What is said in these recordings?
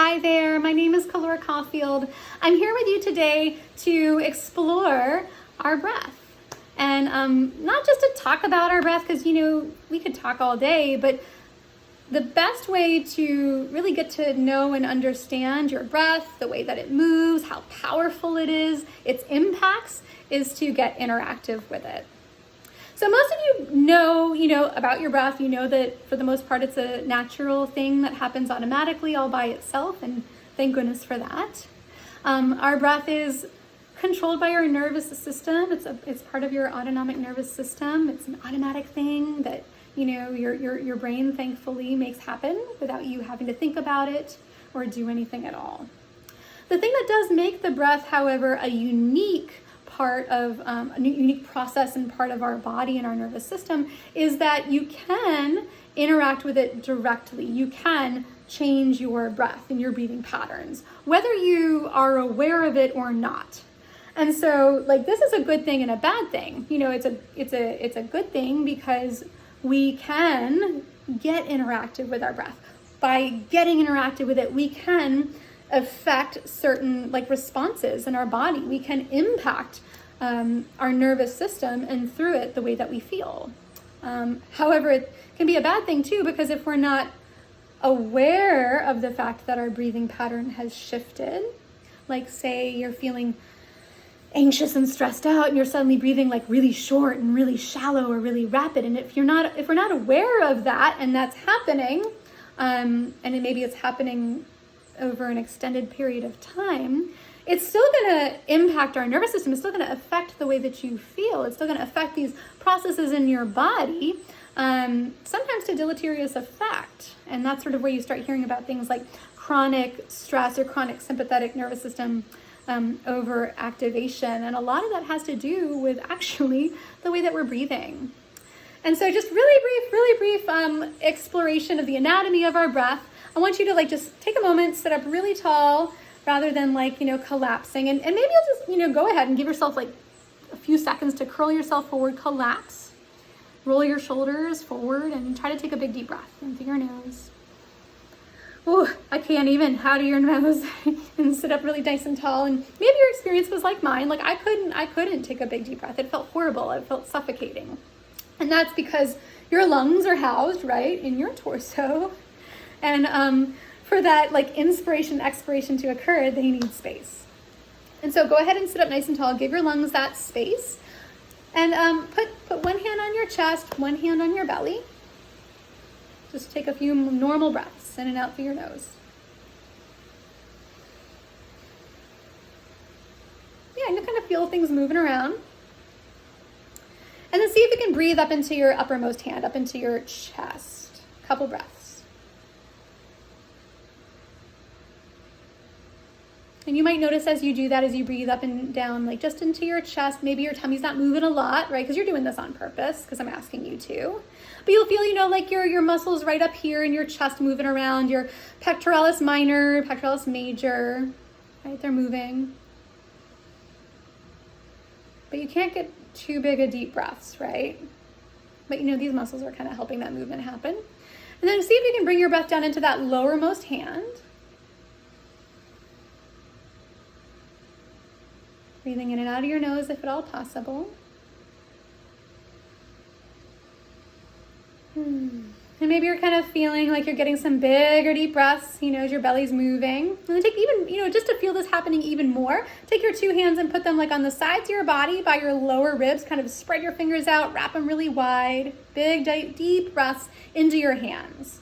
Hi there, my name is Kalora Caulfield. I'm here with you today to explore our breath. And not just to talk about our breath, because we could talk all day, but the best way to really get to know and understand your breath, the way that it moves, how powerful it is, its impacts, is to get interactive with it. So most of you know about your breath. You know that for the most part, it's a natural thing that happens automatically all by itself, and thank goodness for that. Our breath is controlled by our nervous system. It's part of your autonomic nervous system. It's an automatic thing that your brain thankfully makes happen without you having to think about it or do anything at all. The thing that does make the breath, however, a unique part of a unique process and part of our body and our nervous system is that you can interact with it directly. You can change your breath and your breathing patterns, whether you are aware of it or not. And so, this is a good thing and a bad thing. It's a good thing because we can get interactive with our breath. By getting interactive with it, we can affect certain responses in our body. We can impact our nervous system and through it the way that we feel. However, it can be a bad thing too, because if we're not aware of the fact that our breathing pattern has shifted, say you're feeling anxious and stressed out and you're suddenly breathing really short and really shallow or really rapid, and if we're not aware of that and that's happening, and maybe it's happening over an extended period of time, it's still going to impact our nervous system. It's still going to affect the way that you feel. It's still going to affect these processes in your body, sometimes to deleterious effect. And that's sort of where you start hearing about things like chronic stress or chronic sympathetic nervous system overactivation. And a lot of that has to do with actually the way that we're breathing. And so just really brief exploration of the anatomy of our breath. I want you to just take a moment, sit up really tall rather than collapsing. And maybe you'll just, go ahead and give yourself a few seconds to curl yourself forward, collapse, roll your shoulders forward, and try to take a big deep breath in through your nose. Ooh, I can't even out of your nose and sit up really nice and tall. And maybe your experience was like mine. I couldn't take a big deep breath. It felt horrible. It felt suffocating. And that's because your lungs are housed right in your torso. And for that inspiration, expiration to occur, they need space. And so go ahead and sit up nice and tall. Give your lungs that space. And put one hand on your chest, one hand on your belly. Just take a few normal breaths in and out through your nose. Yeah, and you kind of feel things moving around. And then see if you can breathe up into your uppermost hand, up into your chest. Couple breaths. And you might notice as you do that, as you breathe up and down, just into your chest, maybe your tummy's not moving a lot, right? Because you're doing this on purpose, because I'm asking you to. But you'll feel, your muscles right up here in your chest moving around, your pectoralis minor, pectoralis major, right? They're moving. But you can't get too big of deep breaths, right? But these muscles are kind of helping that movement happen. And then see if you can bring your breath down into that lowermost hand. Breathing in and out of your nose if at all possible. And maybe you're kind of feeling like you're getting some big or deep breaths, as your belly's moving. And then take even, just to feel this happening even more, take your two hands and put them on the sides of your body by your lower ribs, kind of spread your fingers out, wrap them really wide, big, deep breaths into your hands.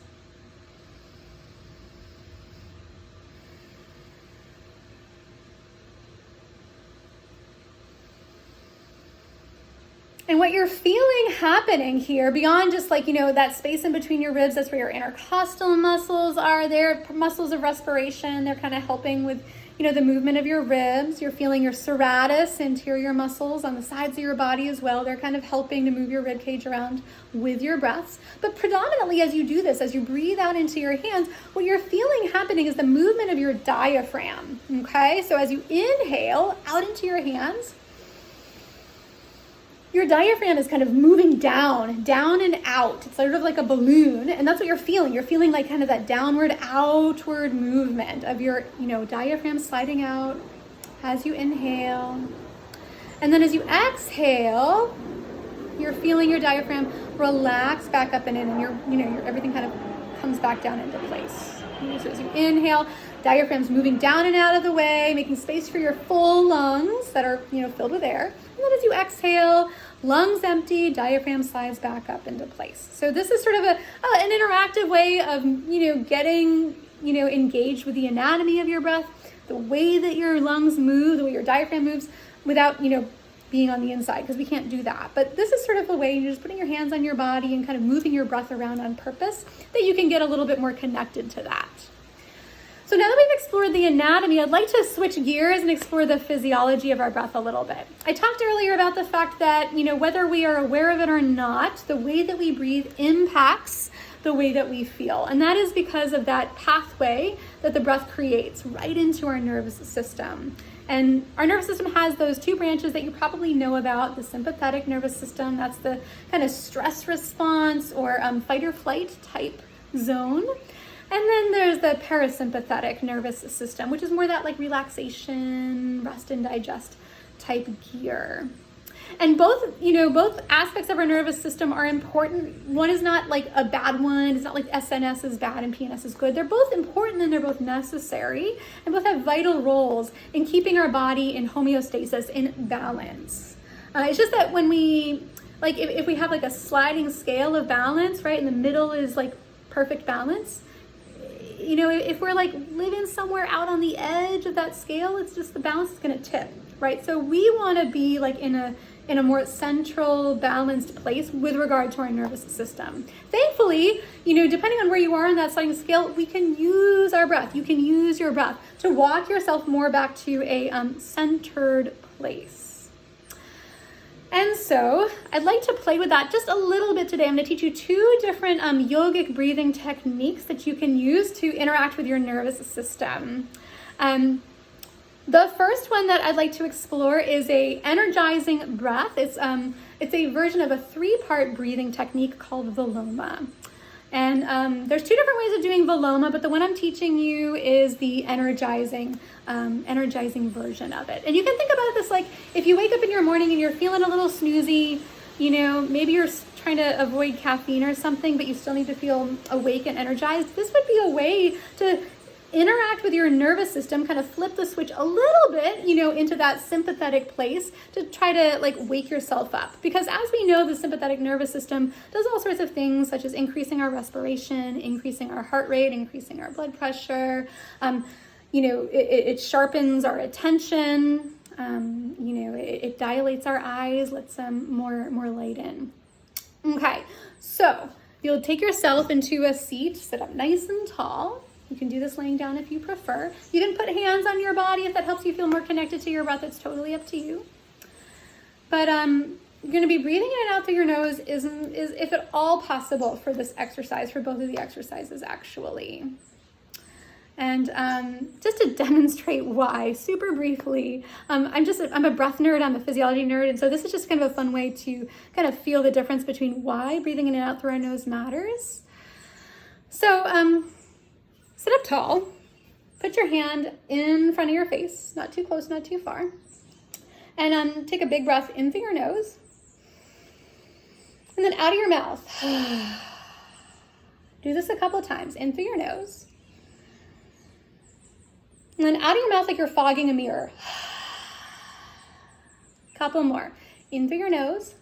And what you're feeling happening here, beyond just that space in between your ribs, that's where your intercostal muscles are. They're muscles of respiration. They're kind of helping with, the movement of your ribs. You're feeling your serratus, interior muscles on the sides of your body as well. They're kind of helping to move your rib cage around with your breaths. But predominantly as you do this, as you breathe out into your hands, what you're feeling happening is the movement of your diaphragm, okay? So as you inhale out into your hands, your diaphragm is kind of moving down and out. It's sort of like a balloon, and that's what you're feeling. You're feeling like kind of that downward, outward movement of your, diaphragm sliding out as you inhale. And then as you exhale, you're feeling your diaphragm relax back up and in, and your everything kind of comes back down into place. So as you inhale, diaphragm's moving down and out of the way, making space for your full lungs that are, filled with air. And then as you exhale, lungs empty, diaphragm slides back up into place. So this is sort of an interactive way of, getting, engaged with the anatomy of your breath, the way that your lungs move, the way your diaphragm moves, without, being on the inside, because we can't do that. But this is sort of a way you're just putting your hands on your body and kind of moving your breath around on purpose, that you can get a little bit more connected to that. So now that we've explored the anatomy, I'd like to switch gears and explore the physiology of our breath a little bit. I talked earlier about the fact that, whether we are aware of it or not, the way that we breathe impacts the way that we feel. And that is because of that pathway that the breath creates right into our nervous system. And our nervous system has those two branches that you probably know about: the sympathetic nervous system, that's the kind of stress response or fight or flight type zone. And then there's the parasympathetic nervous system, which is more that like relaxation, rest and digest type gear. And both aspects of our nervous system are important. One is not like a bad one. It's not like SNS is bad and PNS is good. They're both important and they're both necessary, and both have vital roles in keeping our body in homeostasis, in balance. It's just that when we, if we have like a sliding scale of balance, right, in the middle is like perfect balance. If we're like living somewhere out on the edge of that scale, it's just the balance is going to tip, right? So we want to be like in a more central, balanced place with regard to our nervous system. Thankfully, depending on where you are on that sliding scale, we can use our breath. You can use your breath to walk yourself more back to a centered place. And so I'd like to play with that just a little bit today. I'm going to teach you two different yogic breathing techniques that you can use to interact with your nervous system. The first one that I'd like to explore is a energizing breath. It's a version of a 3-part breathing technique called Viloma. And there's 2 different ways of doing Viloma, but the one I'm teaching you is the energizing version of it. And you can think about this like if you wake up in your morning and you're feeling a little snoozy, maybe you're trying to avoid caffeine or something, but you still need to feel awake and energized. This would be a way to interact with your nervous system, kind of flip the switch a little bit, into that sympathetic place to try to like wake yourself up. Because as we know, the sympathetic nervous system does all sorts of things, such as increasing our respiration, increasing our heart rate, increasing our blood pressure. It sharpens our attention. It dilates our eyes, lets more light in. Okay, so you'll take yourself into a seat, sit up nice and tall. You can do this laying down if you prefer. You can put hands on your body if that helps you feel more connected to your breath. It's totally up to you. But you're going to be breathing in and out through your nose is if at all possible for this exercise, for both of the exercises actually. And just to demonstrate why, super briefly, I'm a breath nerd, I'm a physiology nerd, and so this is just kind of a fun way to kind of feel the difference between why breathing in and out through our nose matters. So, sit up tall, put your hand in front of your face, not too close, not too far, and take a big breath in through your nose, and then out of your mouth. Do this a couple times, in through your nose, and then out of your mouth like you're fogging a mirror. Couple more, in through your nose,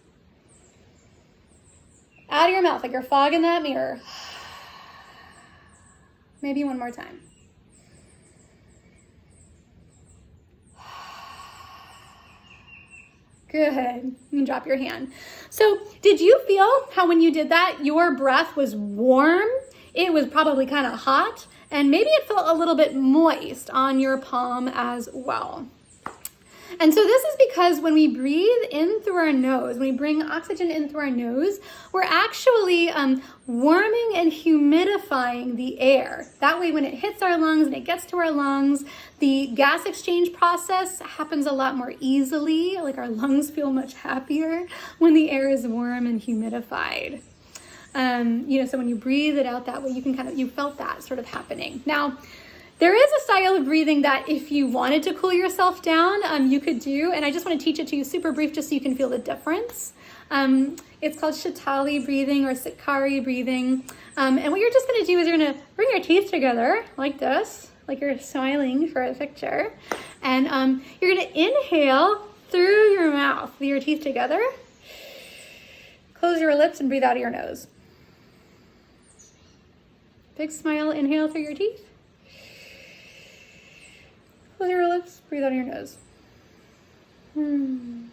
out of your mouth like you're fogging that mirror. Maybe one more time. Good. You can drop your hand. So did you feel how when you did that, your breath was warm? It was probably kind of hot, and maybe it felt a little bit moist on your palm as well. And so this is because when we breathe in through our nose, when we bring oxygen in through our nose, we're actually warming and humidifying the air. That way when it hits our lungs and it gets to our lungs, the gas exchange process happens a lot more easily. Like our lungs feel much happier when the air is warm and humidified. So when you breathe it out that way, you felt that sort of happening. Now, there is a style of breathing that if you wanted to cool yourself down, you could do, and I just want to teach it to you super brief just so you can feel the difference. It's called Shatali breathing or Sitkari breathing. And what you're just going to do is you're going to bring your teeth together like this, like you're smiling for a picture. And you're going to inhale through your mouth with your teeth together. Close your lips and breathe out of your nose. Big smile, inhale through your teeth. Close your lips, breathe out of your nose. One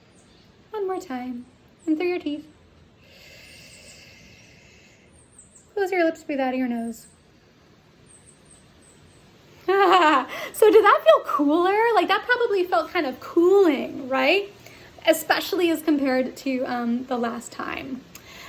more time. In through your teeth. Close your lips, breathe out of your nose. So did that feel cooler? Like that probably felt kind of cooling, right? Especially as compared to the last time.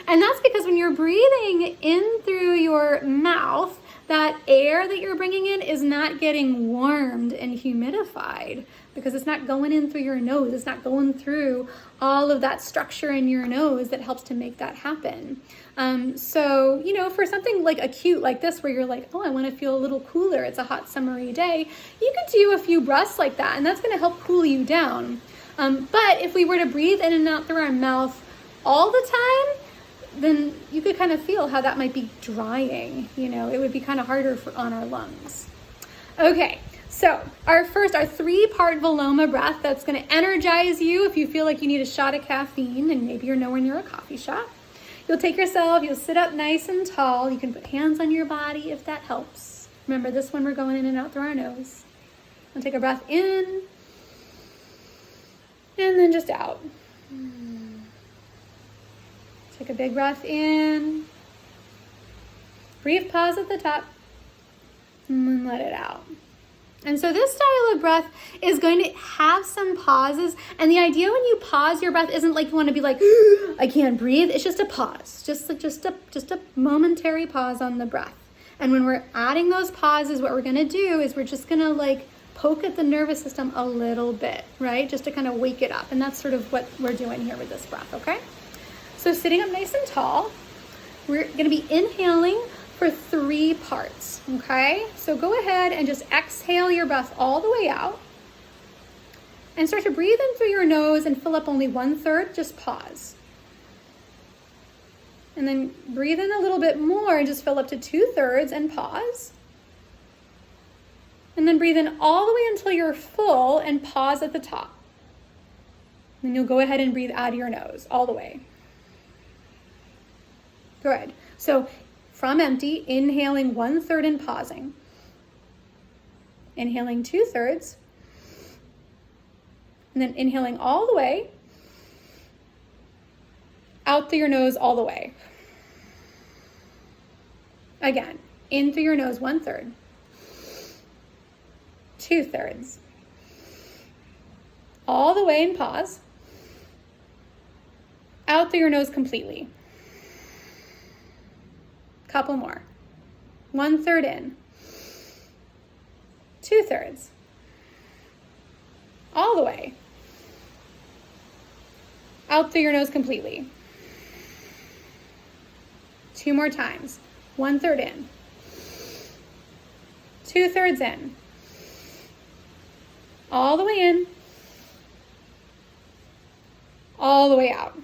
And that's because when you're breathing in through your mouth, that air that you're bringing in is not getting warmed and humidified because it's not going in through your nose. It's not going through all of that structure in your nose that helps to make that happen. For something like acute like this where you're like, oh, I want to feel a little cooler. It's a hot summery day. You could do a few breaths like that and that's going to help cool you down. But if we were to breathe in and out through our mouth all the time, then you could kind of feel how that might be drying. It would be kind of harder on our lungs. Okay, so our 3-part Veloma breath that's going to energize you if you feel like you need a shot of caffeine and maybe you're nowhere near a coffee shop. You'll sit up nice and tall. You can put hands on your body if that helps. Remember this one, we're going in and out through our nose. We'll take a breath in and then just out. Take a big breath in, brief pause at the top, and then let it out. And so this style of breath is going to have some pauses. And the idea when you pause your breath isn't like you want to be like, I can't breathe. It's just a pause, just a momentary pause on the breath. And when we're adding those pauses, what we're going to do is we're just going to poke at the nervous system a little bit, right? Just to kind of wake it up. And that's sort of what we're doing here with this breath, okay? So sitting up nice and tall, we're going to be inhaling for 3 parts, okay? So go ahead and just exhale your breath all the way out and start to breathe in through your nose and fill up only 1/3, just pause. And then breathe in a little bit more and just fill up to 2/3 and pause. And then breathe in all the way until you're full and pause at the top. Then you'll go ahead and breathe out of your nose all the way. Good. So from empty, inhaling 1/3 and pausing. Inhaling 2/3. And then inhaling all the way. Out through your nose all the way. Again, in through your nose 1/3. 2/3. All the way and pause. Out through your nose completely. Couple more. 1/3 in. 2/3. All the way. Out through your nose completely. 2 more times. 1/3 in. 2/3 in. All the way in. All the way out.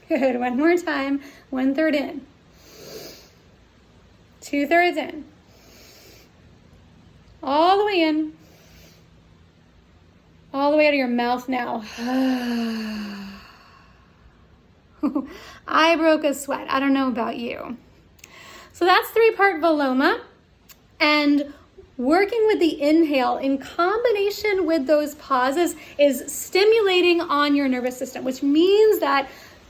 Good. One more time. 1/3 in. 2/3 in. All the way in. All the way out of your mouth now. I broke a sweat. I don't know about you. So that's 3-part Veloma. And working with the inhale in combination with those pauses is stimulating on your nervous system, which means that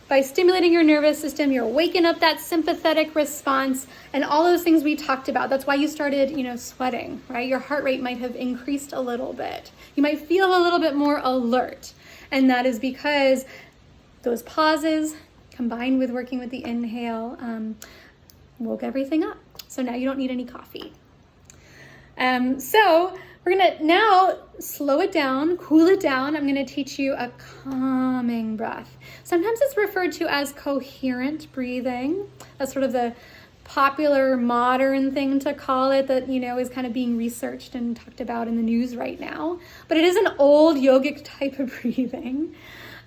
By stimulating your nervous system, you're waking up that sympathetic response and all those things we talked about. That's why you started, sweating, right? Your heart rate might have increased a little bit. You might feel a little bit more alert. And that is because those pauses combined with working with the inhale woke everything up. So now you don't need any coffee. So we're gonna now slow it down, cool it down. I'm gonna teach you a calming breath. Sometimes it's referred to as coherent breathing. That's sort of the popular modern thing to call it that, is kind of being researched and talked about in the news right now. But it is an old yogic type of breathing.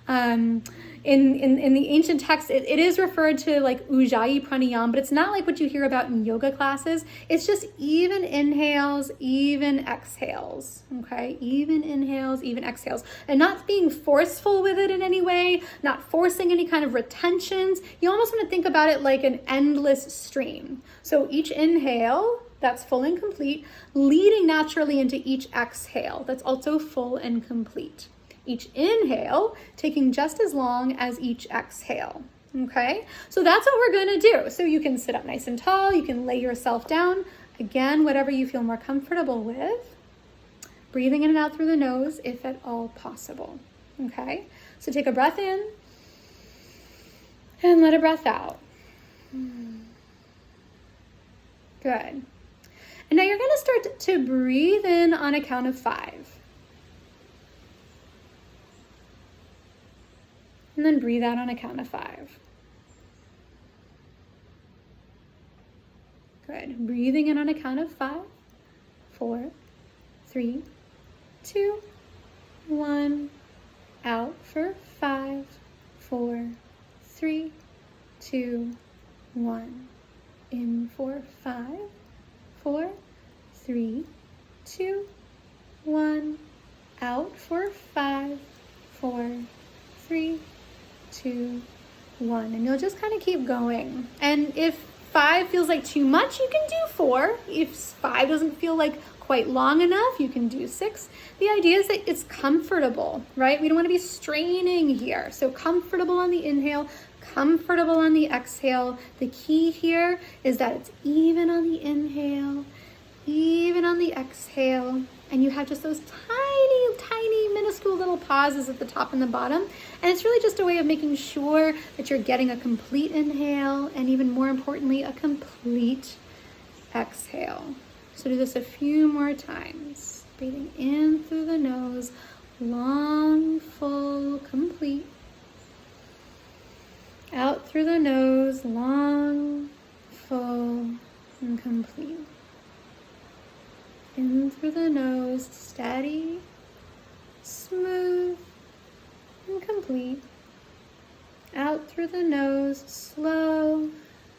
In the ancient text, it is referred to like Ujjayi pranayama, but it's not like what you hear about in yoga classes. It's just even inhales, even exhales, okay? Even inhales, even exhales. And not being forceful with it in any way, not forcing any kind of retentions. You almost want to think about it like an endless stream. So each inhale, that's full and complete, leading naturally into each exhale, that's also full and complete. Each inhale taking just as long as each exhale, okay? So that's what we're gonna do. So you can sit up nice and tall, you can lay yourself down. Again, whatever you feel more comfortable with. Breathing in and out through the nose, if at all possible, okay? So take a breath in and let a breath out. Good. And now you're gonna start to breathe in on a count of 5. And then breathe out on a count of 5. Good. Breathing in on a count of 5, 4, 3, 2, 1. Out for 5, 4, 3, 2, 1. In for 5, 4, 3, 2, 1. Out for 5, 4, 3, 2, 1. And you'll just kind of keep going. And if 5 feels like too much, you can do 4. If 5 doesn't feel like quite long enough, you can do 6. The idea is that it's comfortable, right? We don't want to be straining here. So comfortable on the inhale, comfortable on the exhale. The key here is that it's even on the inhale, even on the exhale. And you have just those tiny, tiny, minuscule little pauses at the top and the bottom. And it's really just a way of making sure that you're getting a complete inhale and even more importantly, a complete exhale. So do this a few more times. Breathing in through the nose, long, full, complete. Out through the nose, long, full, and complete. In through the nose, steady, smooth, and complete. Out through the nose, slow,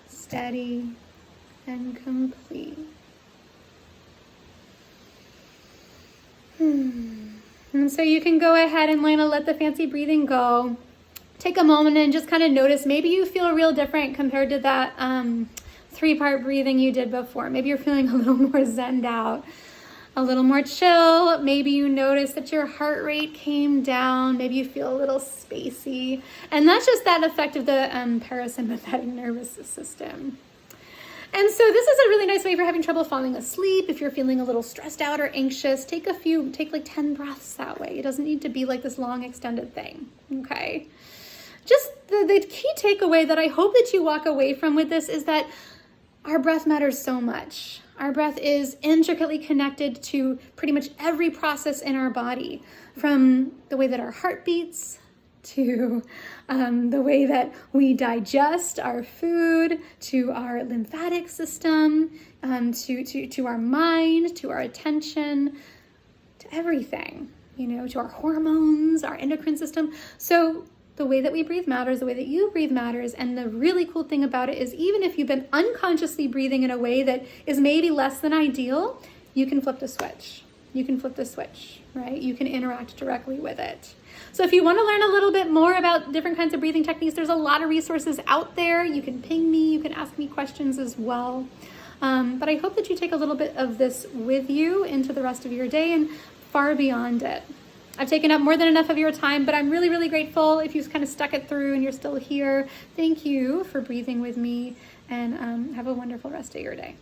steady, and complete. And so you can go ahead and let the fancy breathing go. Take a moment and just kind of notice, maybe you feel real different compared to that 3-part breathing you did before. Maybe you're feeling a little more zened out, a little more chill. Maybe you notice that your heart rate came down. Maybe you feel a little spacey. And that's just that effect of the parasympathetic nervous system. And so this is a really nice way if you're having trouble falling asleep. If you're feeling a little stressed out or anxious, take like 10 breaths that way. It doesn't need to be like this long extended thing, okay? Just the key takeaway that I hope that you walk away from with this is that our breath matters so much. Our breath is intricately connected to pretty much every process in our body, from the way that our heart beats, to the way that we digest our food, to our lymphatic system, to our mind, to our attention, to everything, to our hormones, our endocrine system. So the way that we breathe matters, the way that you breathe matters. And the really cool thing about it is even if you've been unconsciously breathing in a way that is maybe less than ideal, you can flip the switch. You can flip the switch, right? You can interact directly with it. So if you want to learn a little bit more about different kinds of breathing techniques, there's a lot of resources out there. You can ping me, you can ask me questions as well. But I hope that you take a little bit of this with you into the rest of your day and far beyond it. I've taken up more than enough of your time, but I'm really, really grateful if you've kind of stuck it through and you're still here. Thank you for breathing with me, and have a wonderful rest of your day.